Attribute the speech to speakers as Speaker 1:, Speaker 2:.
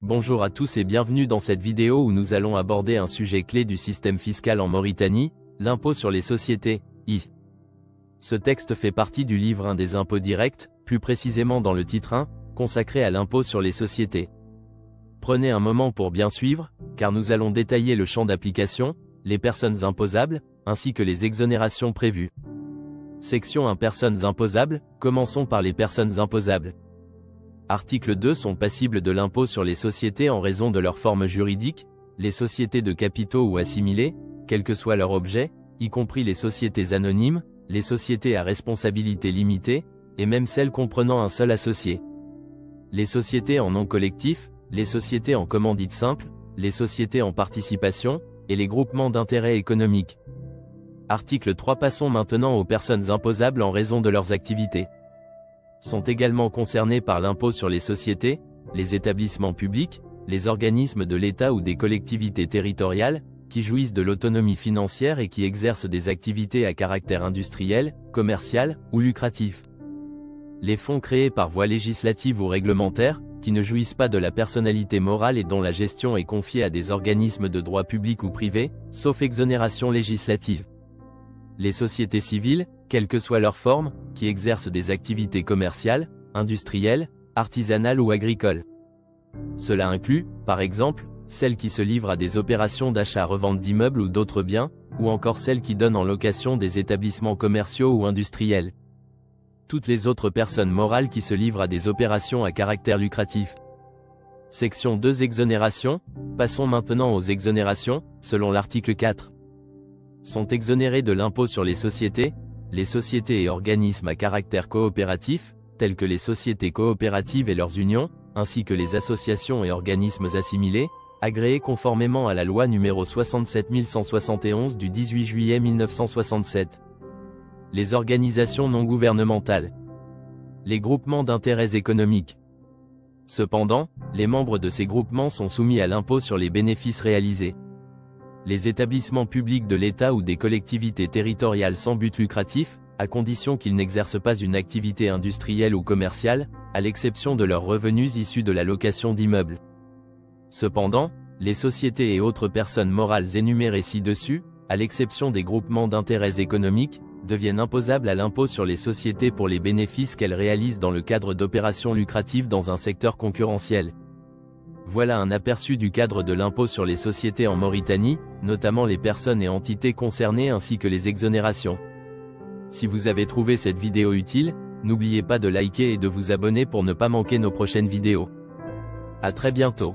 Speaker 1: Bonjour à tous et bienvenue dans cette vidéo où nous allons aborder un sujet clé du système fiscal en Mauritanie, l'impôt sur les sociétés, I. Ce texte fait partie du livre 1 des impôts directs, plus précisément dans le titre 1, consacré à l'impôt sur les sociétés. Prenez un moment pour bien suivre, car nous allons détailler le champ d'application, les personnes imposables, ainsi que les exonérations prévues. Section 1 Personnes imposables, commençons par les personnes imposables. Article 2 sont passibles de l'impôt sur les sociétés en raison de leur forme juridique, les sociétés de capitaux ou assimilées, quel que soit leur objet, y compris les sociétés anonymes, les sociétés à responsabilité limitée, et même celles comprenant un seul associé. Les sociétés en nom collectif, les sociétés en commandite simple, les sociétés en participation, et les groupements d'intérêt économique. Article 3 Passons maintenant aux personnes imposables en raison de leurs activités. Sont également concernés par l'impôt sur les sociétés, les établissements publics, les organismes de l'État ou des collectivités territoriales, qui jouissent de l'autonomie financière et qui exercent des activités à caractère industriel, commercial ou lucratif. Les fonds créés par voie législative ou réglementaire, qui ne jouissent pas de la personnalité morale et dont la gestion est confiée à des organismes de droit public ou privé, sauf exonération législative. Les sociétés civiles, quelle que soit leur forme, qui exercent des activités commerciales, industrielles, artisanales ou agricoles. Cela inclut, par exemple, celles qui se livrent à des opérations d'achat-revente d'immeubles ou d'autres biens, ou encore celles qui donnent en location des établissements commerciaux ou industriels. Toutes les autres personnes morales qui se livrent à des opérations à caractère lucratif. Section 2 Exonérations. Passons maintenant aux exonérations, selon l'article 4. Sont exonérés de l'impôt sur les sociétés et organismes à caractère coopératif, tels que les sociétés coopératives et leurs unions, ainsi que les associations et organismes assimilés, agréés conformément à la loi n° 67171 du 18 juillet 1967. Les organisations non gouvernementales. Les groupements d'intérêts économiques. Cependant, les membres de ces groupements sont soumis à l'impôt sur les bénéfices réalisés. Les établissements publics de l'État ou des collectivités territoriales sans but lucratif, à condition qu'ils n'exercent pas une activité industrielle ou commerciale, à l'exception de leurs revenus issus de la location d'immeubles. Cependant, les sociétés et autres personnes morales énumérées ci-dessus, à l'exception des groupements d'intérêts économiques, deviennent imposables à l'impôt sur les sociétés pour les bénéfices qu'elles réalisent dans le cadre d'opérations lucratives dans un secteur concurrentiel. Voilà un aperçu du cadre de l'impôt sur les sociétés en Mauritanie, notamment les personnes et entités concernées ainsi que les exonérations. Si vous avez trouvé cette vidéo utile, n'oubliez pas de liker et de vous abonner pour ne pas manquer nos prochaines vidéos. À très bientôt.